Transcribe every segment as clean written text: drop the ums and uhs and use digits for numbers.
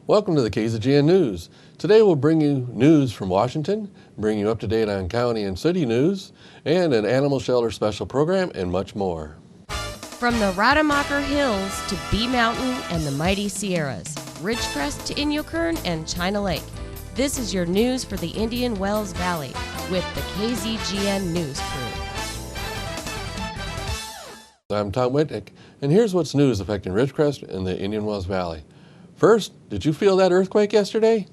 Welcome to the KZGN News. Today we'll bring you news from Washington, bring you up to date on county and city news, and an animal shelter special program, and much more. From the Rademacher Hills to Bee Mountain and the mighty Sierras, Ridgecrest to Inyokern and China Lake, this is your news for the Indian Wells Valley with the KZGN News crew. I'm Tom Whitnick, and here's what's news affecting Ridgecrest and the Indian Wells Valley. First, did you feel that earthquake yesterday?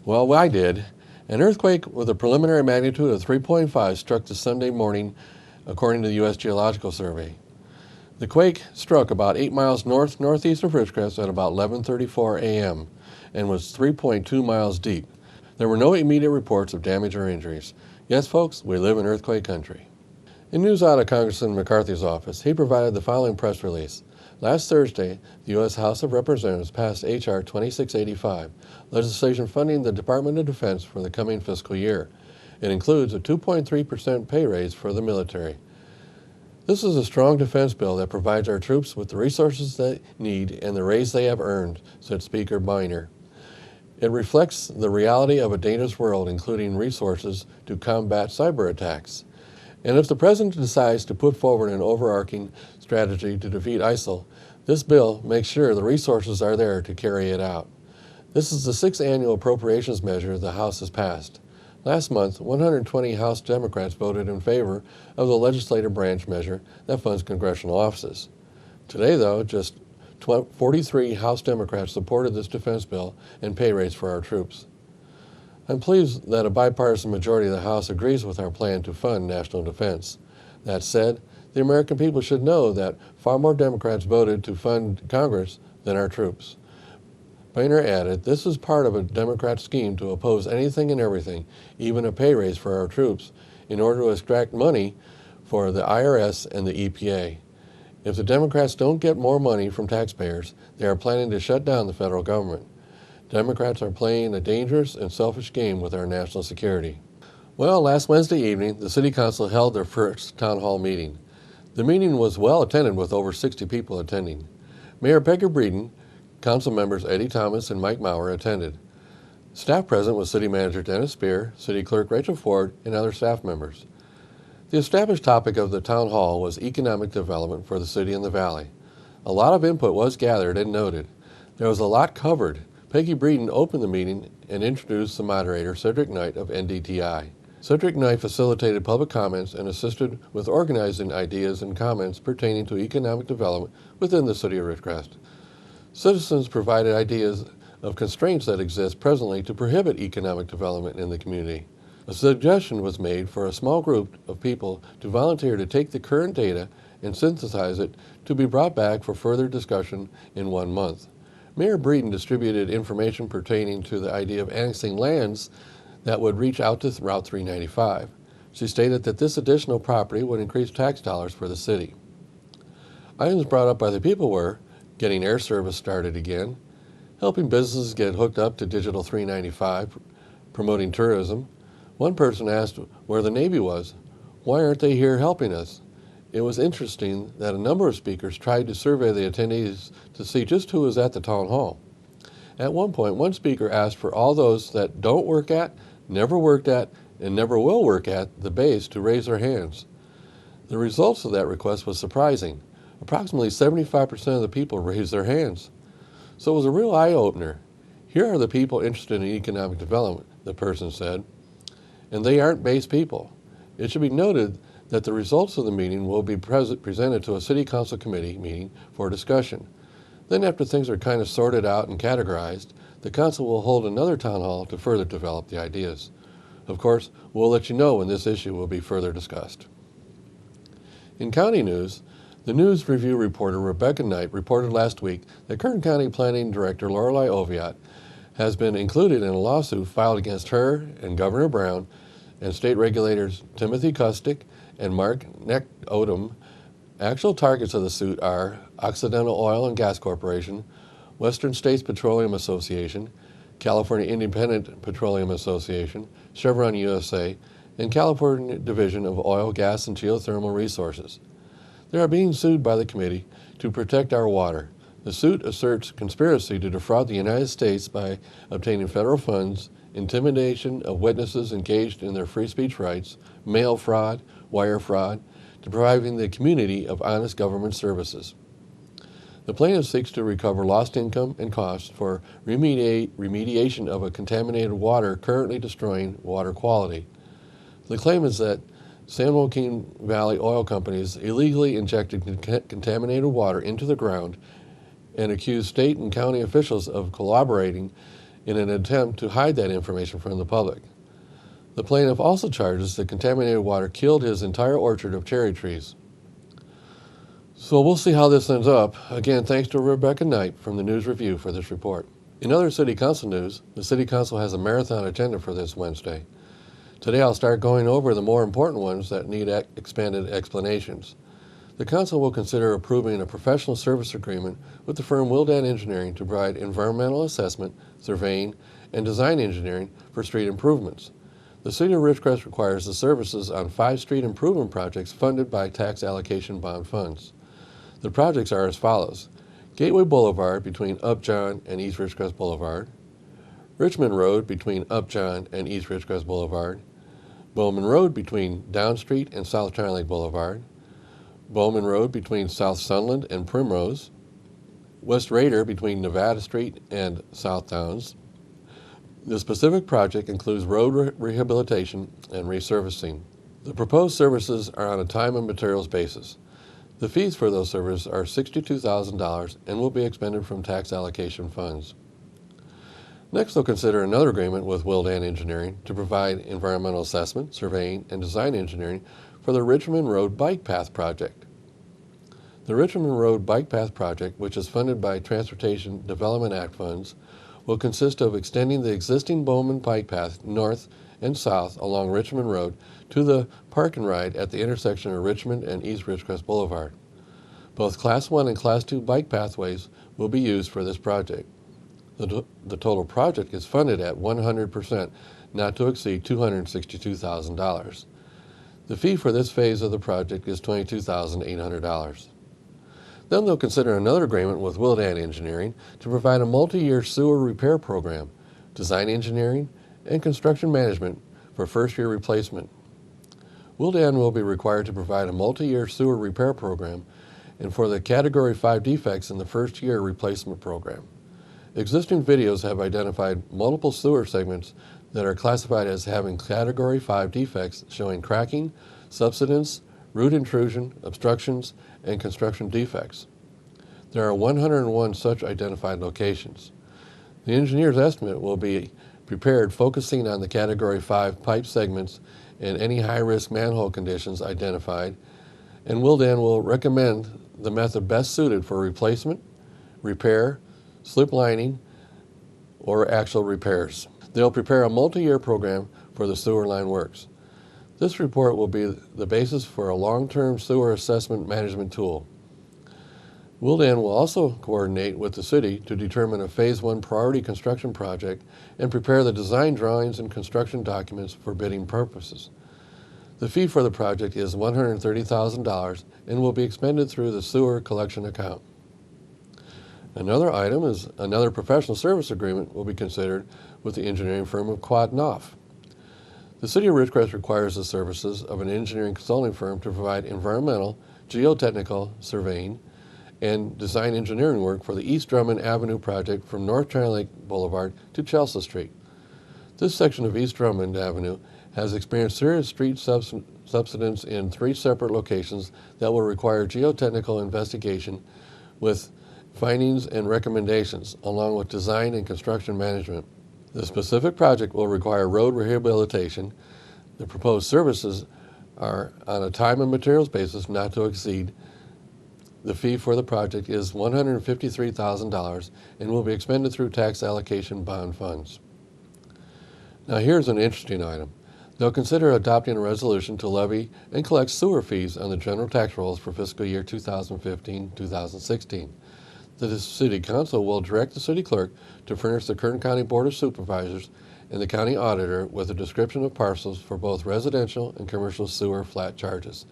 Well, I did. An earthquake with a preliminary magnitude of 3.5 struck this Sunday morning, according to the U.S. Geological Survey. The quake struck about 8 miles northeast of Ridgecrest at about 11:34 a.m. and was 3.2 miles deep. There were no immediate reports of damage or injuries. Yes, folks, we live in earthquake country. In news out of Congressman McCarthy's office, he provided the following press release. Last Thursday, the U.S. House of Representatives passed H.R. 2685, legislation funding the Department of Defense for the coming fiscal year. It includes a 2.3% pay raise for the military. This is a strong defense bill that provides our troops with the resources they need and the raise they have earned, said Speaker Biner. It reflects the reality of a dangerous world, including resources to combat cyber attacks. And if the President decides to put forward an overarching strategy to defeat ISIL, this bill makes sure the resources are there to carry it out. This is the 6th annual appropriations measure the House has passed. Last month, 120 House Democrats voted in favor of the legislative branch measure that funds congressional offices. Today, though, just 43 House Democrats supported this defense bill and pay raise for our troops. I'm pleased that a bipartisan majority of the House agrees with our plan to fund national defense. That said, the American people should know that far more Democrats voted to fund Congress than our troops. Boehner added, this is part of a Democrat scheme to oppose anything and everything, even a pay raise for our troops, in order to extract money for the IRS and the EPA. If the Democrats don't get more money from taxpayers, they are planning to shut down the federal government. Democrats are playing a dangerous and selfish game with our national security. Well, last Wednesday evening, the City Council held their first town hall meeting. The meeting was well attended with over 60 people attending. Mayor Peggy Breeden, Council members Eddie Thomas and Mike Maurer attended. Staff present was City Manager Dennis Spear, City Clerk Rachel Ford, and other staff members. The established topic of the town hall was economic development for the city and the valley. A lot of input was gathered and noted. There was a lot covered. Peggy Breeden opened the meeting and introduced the moderator, Cedric Knight of NDTI. Cedric Knight facilitated public comments and assisted with organizing ideas and comments pertaining to economic development within the city of Ridgecrest. Citizens provided ideas of constraints that exist presently to prohibit economic development in the community. A suggestion was made for a small group of people to volunteer to take the current data and synthesize it to be brought back for further discussion in 1 month. Mayor Breeden distributed information pertaining to the idea of annexing lands that would reach out to Route 395. She stated that this additional property would increase tax dollars for the city. Items brought up by the people were getting air service started again, helping businesses get hooked up to Digital 395, promoting tourism. One person asked where the Navy was. Why aren't they here helping us? It was interesting that a number of speakers tried to survey the attendees to see just who was at the town hall. At one point, one speaker asked for all those that don't work at, never worked at, and never will work at the base to raise their hands. The results of that request was surprising. Approximately 75% of the people raised their hands. So it was a real eye-opener. Here are the people interested in economic development, the person said, and they aren't base people. It should be noted that the results of the meeting will be presented to a City Council committee meeting for discussion. Then after things are kind of sorted out and categorized, the Council will hold another town hall to further develop the ideas. Of course, we'll let you know when this issue will be further discussed. In county news, the news review reporter Rebecca Knight reported last week that Kern County Planning Director Lorelei Oviatt has been included in a lawsuit filed against her and Governor Brown and state regulators Timothy Kustick and Mark Neck-Odom. Actual targets of the suit are Occidental Oil and Gas Corporation, Western States Petroleum Association, California Independent Petroleum Association, Chevron USA, and California Division of Oil, Gas, and Geothermal Resources. They are being sued by the committee to protect our water. The suit asserts conspiracy to defraud the United States by obtaining federal funds, intimidation of witnesses engaged in their free speech rights, mail fraud, wire fraud, depriving the community of honest government services. The plaintiff seeks to recover lost income and costs for remediation of a contaminated water currently destroying water quality. The claim is that San Joaquin Valley oil companies illegally injected contaminated water into the ground and accused state and county officials of collaborating in an attempt to hide that information from the public. The plaintiff also charges that contaminated water killed his entire orchard of cherry trees. So we'll see how this ends up. Again, thanks to Rebecca Knight from the News Review for this report. In other City Council news, the City Council has a marathon agenda for this Wednesday. Today I'll start going over the more important ones that need expanded explanations. The Council will consider approving a professional service agreement with the firm Wildan Engineering to provide environmental assessment, surveying, and design engineering for street improvements. The City of Ridgecrest requires the services on 5 street improvement projects funded by tax allocation bond funds. The projects are as follows: Gateway Boulevard between Upjohn and East Ridgecrest Boulevard, Richmond Road between Upjohn and East Ridgecrest Boulevard, Bowman Road between Down Street and South China Lake Boulevard, Bowman Road between South Sunland and Primrose, West Raider between Nevada Street and South Downs. The specific project includes road rehabilitation and resurfacing. The proposed services are on a time and materials basis. The fees for those services are $62,000 and will be expended from tax allocation funds. Next, they'll consider another agreement with Wildan Engineering to provide environmental assessment, surveying, and design engineering for the Richmond Road Bike Path Project. The Richmond Road Bike Path Project, which is funded by Transportation Development Act funds, will consist of extending the existing Bowman Bike Path north and south along Richmond Road to the park and ride at the intersection of Richmond and East Ridgecrest Boulevard. Both Class 1 and Class 2 bike pathways will be used for this project. The total project is funded at 100%, not to exceed $262,000. The fee for this phase of the project is $22,800. Then they'll consider another agreement with Wildan Engineering to provide a multi-year sewer repair program, design engineering, and construction management for first-year replacement. Wildan will be required to provide a multi-year sewer repair program and for the Category 5 defects in the first-year replacement program. Existing videos have identified multiple sewer segments that are classified as having Category 5 defects showing cracking, subsidence, root intrusion, obstructions, and construction defects. There are 101 such identified locations. The engineer's estimate will be prepared focusing on the Category 5 pipe segments and any high-risk manhole conditions identified, and Wildan will recommend the method best suited for replacement, repair, slip lining, or actual repairs. They'll prepare a multi-year program for the sewer line works. This report will be the basis for a long-term sewer assessment management tool. Wildan will also coordinate with the city to determine a Phase 1 priority construction project and prepare the design drawings and construction documents for bidding purposes. The fee for the project is $130,000 and will be expended through the sewer collection account. Another item is another professional service agreement will be considered with the engineering firm of Quad Knopf. The City of Ridgecrest requires the services of an engineering consulting firm to provide environmental, geotechnical, surveying, and design engineering work for the East Drummond Avenue project from North China Lake Boulevard to Chelsea Street. This section of East Drummond Avenue has experienced serious street subsidence in 3 separate locations that will require geotechnical investigation with findings and recommendations, along with design and construction management. The specific project will require road rehabilitation. The proposed services are on a time and materials basis not to exceed. The fee for the project is $153,000 and will be expended through tax allocation bond funds. Now here's an interesting item. They'll consider adopting a resolution to levy and collect sewer fees on the general tax rolls for fiscal year 2015-2016. The City Council will direct the City Clerk to furnish the Kern County Board of Supervisors and the County Auditor with a description of parcels for both residential and commercial sewer flat charges.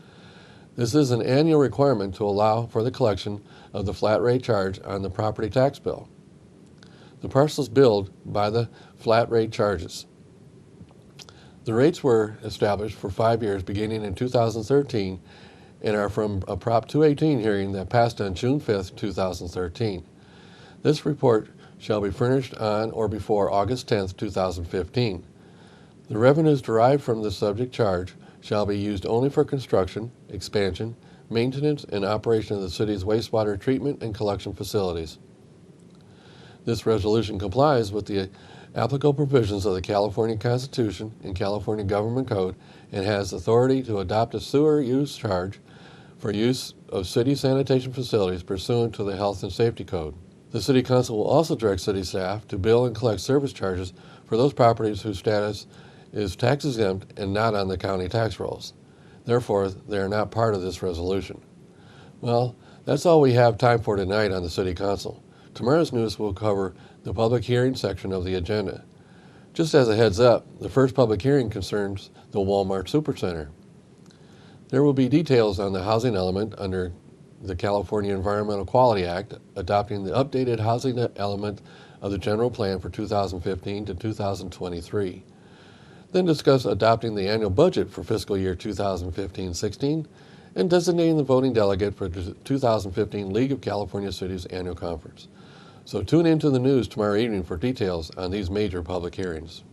This is an annual requirement to allow for the collection of the flat rate charge on the property tax bill. The parcels billed by the flat rate charges. The rates were established for 5 years beginning in 2013 and are from a Prop 218 hearing that passed on June 5, 2013. This report shall be furnished on or before August 10, 2015. The revenues derived from the subject charge shall be used only for construction, expansion, maintenance, and operation of the city's wastewater treatment and collection facilities. This resolution complies with the applicable provisions of the California Constitution and California Government Code and has authority to adopt a sewer use charge for use of city sanitation facilities pursuant to the Health and Safety Code. The City Council will also direct city staff to bill and collect service charges for those properties whose status is tax exempt and not on the county tax rolls. Therefore, they are not part of this resolution. Well, that's all we have time for tonight on the City Council. Tomorrow's news will cover the public hearing section of the agenda. Just as a heads up, the first public hearing concerns the Walmart Supercenter. There will be details on the housing element under the California Environmental Quality Act, adopting the updated housing element of the general plan for 2015 to 2023. Then discuss adopting the annual budget for fiscal year 2015-16 and designating the voting delegate for the 2015 League of California Cities Annual Conference. So tune into the news tomorrow evening for details on these major public hearings.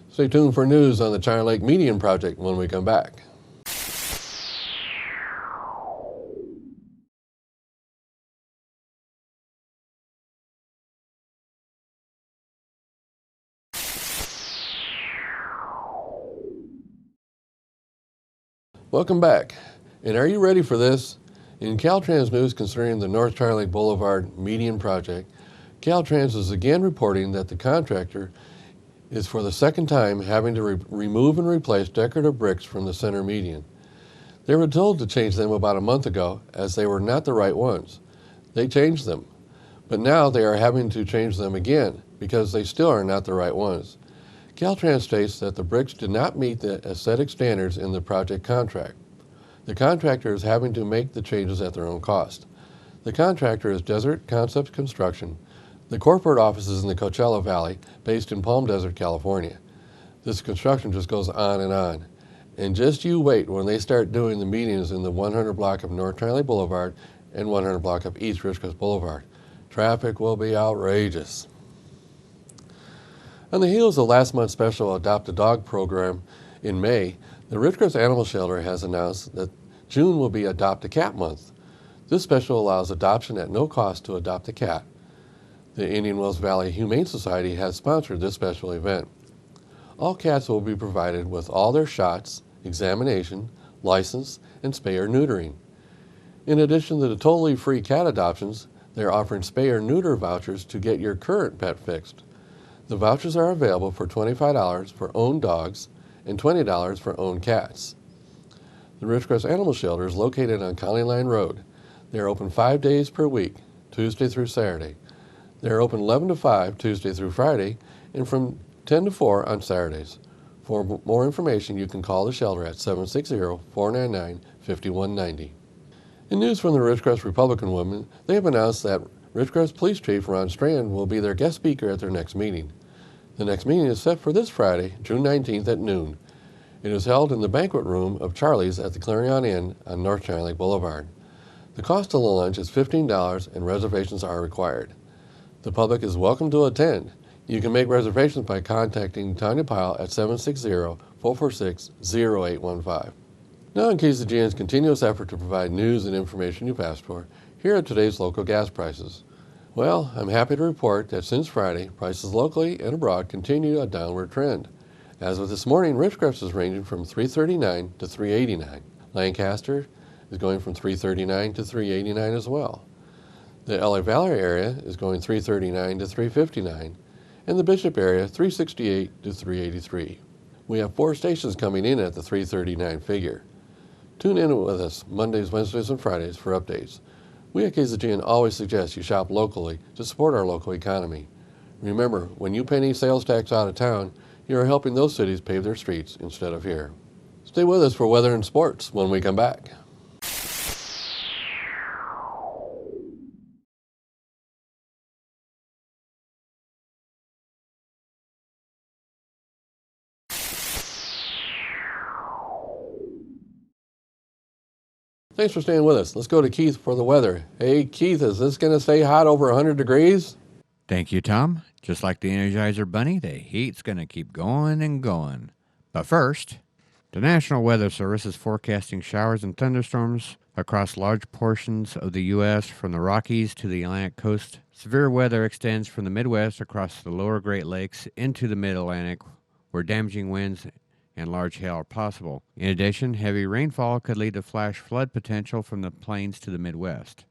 Stay tuned for news on the China Lake Median Project when we come back. Welcome back. And are you ready for this? In Caltrans news concerning the North China Lake Boulevard Median Project, Caltrans is again reporting that the contractor is for the second time having to remove and replace decorative bricks from the center median. They were told to change them about a month ago as they were not the right ones. They changed them, but now they are having to change them again because they still are not the right ones. Caltrans states that the bricks did not meet the aesthetic standards in the project contract. The contractor is having to make the changes at their own cost. The contractor is Desert Concepts Construction. The corporate office is in the Coachella Valley, based in Palm Desert, California. This construction just goes on. And just you wait when they start doing the medians in the 100 block of North China Lake Boulevard and 100 block of East Ridgecrest Boulevard. Traffic will be outrageous. On the heels of last month's special Adopt a Dog program in May, the Ridgecrest Animal Shelter has announced that June will be Adopt a Cat Month. This special allows adoption at no cost to adopt a cat. The Indian Wells Valley Humane Society has sponsored this special event. All cats will be provided with all their shots, examination, license, and spay or neutering. In addition to the totally free cat adoptions, they are offering spay or neuter vouchers to get your current pet fixed. The vouchers are available for $25 for owned dogs and $20 for owned cats. The Ridgecrest Animal Shelter is located on County Line Road. They are open 5 days per week, Tuesday through Saturday. They are open 11 to 5 Tuesday through Friday and from 10 to 4 on Saturdays. For more information, you can call the shelter at 760-499-5190. In news from the Ridgecrest Republican women, they have announced that Ridgecrest Police Chief Ron Strand will be their guest speaker at their next meeting. The next meeting is set for this Friday, June 19th at noon. It is held in the banquet room of Charlie's at the Clarion Inn on North China Lake Boulevard. The cost of the lunch is $15 and reservations are required. The public is welcome to attend. You can make reservations by contacting Tanya Pyle at 760-446-0815. Now in KZGN's continuous effort to provide news and information you've asked for, here are today's local gas prices. Well, I'm happy to report that since Friday, prices locally and abroad continue a downward trend. As of this morning, Ridgecrest is ranging from $3.39 to $3.89. Lancaster is going from $3.39 to $3.89 as well. The LA Valley area is going $3.39 to $3.59, and the Bishop area $3.68 to $3.83. We have 4 stations coming in at the $3.39 figure. Tune in with us Mondays, Wednesdays, and Fridays for updates. We at KZGN always suggest you shop locally to support our local economy. Remember, when you pay any sales tax out of town, you are helping those cities pave their streets instead of here. Stay with us for weather and sports when we come back. Thanks for staying with us. Let's go to Keith for the weather. Hey, Keith, is this going to stay hot over 100 degrees? Thank you, Tom. Just like the Energizer Bunny, the heat's going to keep going and going. But first, the National Weather Service is forecasting showers and thunderstorms across large portions of the U.S. from the Rockies to the Atlantic coast. Severe weather extends from the Midwest across the lower Great Lakes into the Mid-Atlantic, where damaging winds and large hail are possible. In addition, heavy rainfall could lead to flash flood potential from the plains to the Midwest.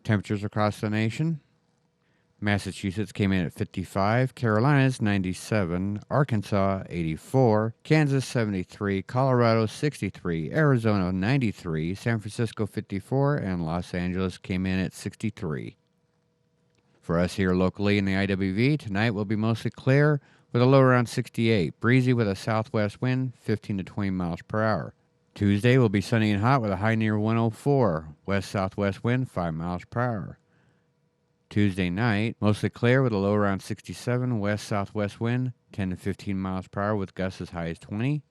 Temperatures across the nation: Massachusetts came in at 55, Carolinas 97, Arkansas 84, Kansas 73, Colorado 63, Arizona 93, San Francisco 54, and Los Angeles came in at 63. For us here locally in the IWV, tonight will be mostly clear with a low around 68, breezy with a southwest wind 15 to 20 miles per hour. Tuesday will be sunny and hot with a high near 104, west-southwest wind 5 miles per hour. Tuesday night, mostly clear with a low around 67, west-southwest wind 10 to 15 miles per hour with gusts as high as 20.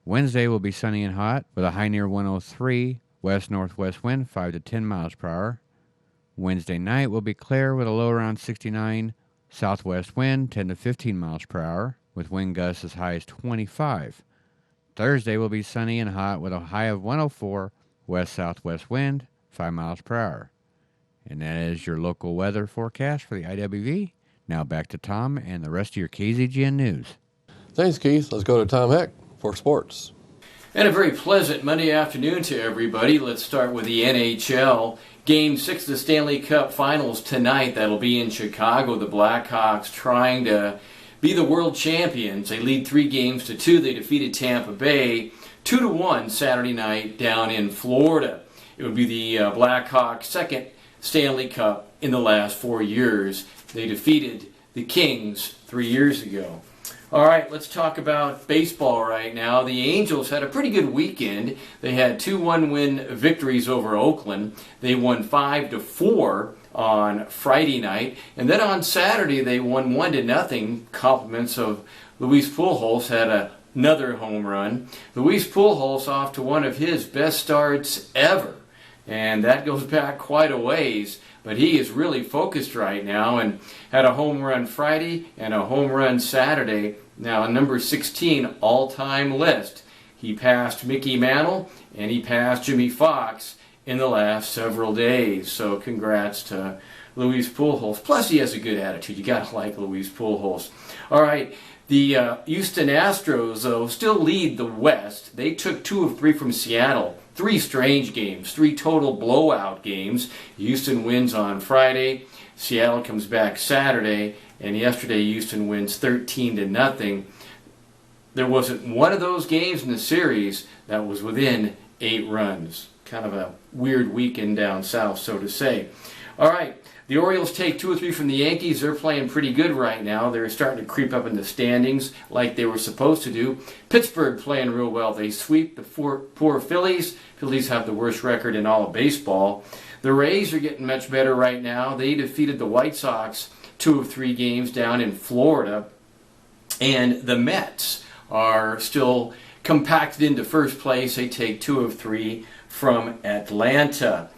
Wednesday will be sunny and hot with a high near 103, west-northwest wind 5 to 10 miles per hour. Wednesday night will be clear with a low around 69, southwest wind 10 to 15 miles per hour with wind gusts as high as 25. Thursday will be sunny and hot with a high of 104, west-southwest wind 5 miles per hour. And that is your local weather forecast for the IWV. Now back to Tom and the rest of your KZGN News. Thanks, Keith. Let's go to Tom Heck for sports. And a very pleasant Monday afternoon to everybody. Let's start with the NHL. Game 6 of the Stanley Cup Finals tonight. That'll be in Chicago. The Blackhawks trying to be the world champions. They lead 3-2. They defeated Tampa Bay 2-1 Saturday night down in Florida. It would be the Blackhawks' second Stanley Cup in the last 4 years. They defeated the Kings 3 years ago. All right, let's talk about baseball right now. The Angels had a pretty good weekend. They had 2 one-win victories over Oakland. They won 5-4 on Friday night. And then on Saturday, they won 1-0. Compliments of Luis Pujols had another home run. Luis Pujols off to one of his best starts ever. And that goes back quite a ways. But he is really focused right now and had a home run Friday and a home run Saturday. Now, number 16 all-time list. He passed Mickey Mantle and he passed Jimmy Fox in the last several days. So congrats to Luis Pujols. Plus, he has a good attitude. You got to like Luis Pujols. All right. The Houston Astros, though, still lead the West. They took 2 of 3 from Seattle. 3 strange games, 3 total blowout games. Houston wins on Friday. Seattle comes back Saturday. And yesterday, Houston wins 13-0. There wasn't one of those games in the series that was within 8 runs. Kind of a weird weekend down south, so to say. All right. The Orioles take 2 or 3 from the Yankees. They're playing pretty good right now. They're starting to creep up in the standings like they were supposed to do. Pittsburgh playing real well. They sweep the poor Phillies. Phillies have the worst record in all of baseball. The Rays are getting much better right now. They defeated the White Sox 2 of 3 games down in Florida. And the Mets are still compacted into first place. They take 2 of 3 from Atlanta.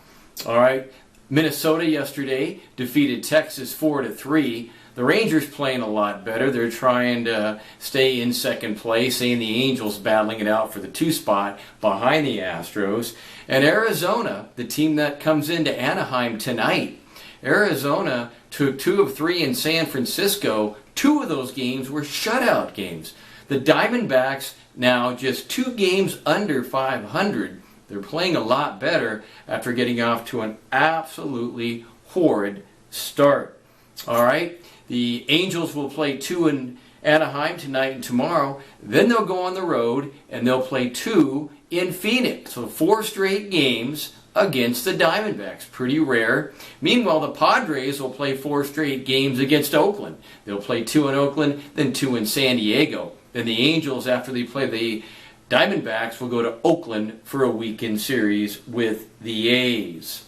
All right. Minnesota yesterday defeated Texas 4-3. The Rangers playing a lot better. They're trying to stay in second place, and the Angels battling it out for the 2 spot behind the Astros. And Arizona, the team that comes into Anaheim tonight, Arizona took 2 of 3 in San Francisco. 2 of those games were shutout games. The Diamondbacks now just 2 games under 500. They're playing a lot better after getting off to an absolutely horrid start. All right, the Angels will play 2 in Anaheim tonight and tomorrow. Then they'll go on the road and they'll play 2 in Phoenix. So 4 straight games against the Diamondbacks. Pretty rare. Meanwhile, the Padres will play 4 straight games against Oakland. They'll play 2 in Oakland, then 2 in San Diego. Then the Angels, after they play the Diamondbacks, will go to Oakland for a weekend series with the A's.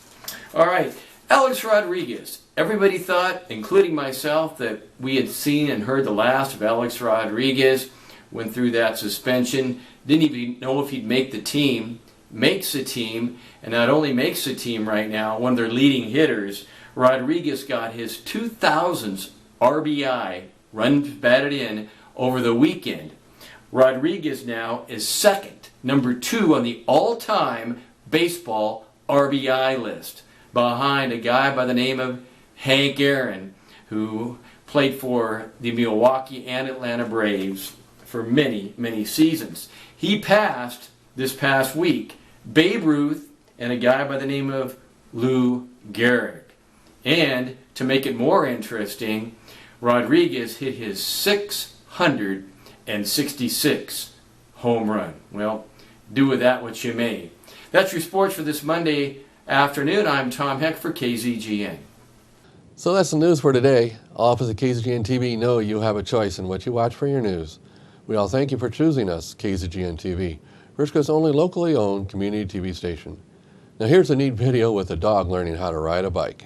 All right, Alex Rodriguez. Everybody thought, including myself, that we had seen and heard the last of Alex Rodriguez. Went through that suspension. Didn't even know if he'd make the team. makes the team, and not only makes the team right now, one of their leading hitters, Rodriguez got his 2000th RBI, runs batted in, over the weekend. Rodriguez now is second, number 2 on the all-time baseball RBI list, behind a guy by the name of Hank Aaron, who played for the Milwaukee and Atlanta Braves for many, many seasons. He passed, this past week, Babe Ruth and a guy by the name of Lou Gehrig. And to make it more interesting, Rodriguez hit his 666 home run. Well, do with that what you may. That's your sports for this Monday afternoon. I'm Tom Heck for KZGN. So that's the news for today. All of us at KZGN-TV know you have a choice in what you watch for your news. We all thank you for choosing us, KZGN-TV, Ridgecrest's only locally owned community TV station. Now here's a neat video with a dog learning how to ride a bike.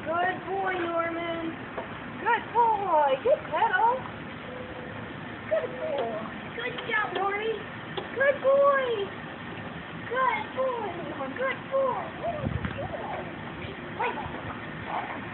Good boy, Norman. Good boy. Good pedal. Good boy. Good job, Norman. Good boy. Good boy. Good boy. Good boy.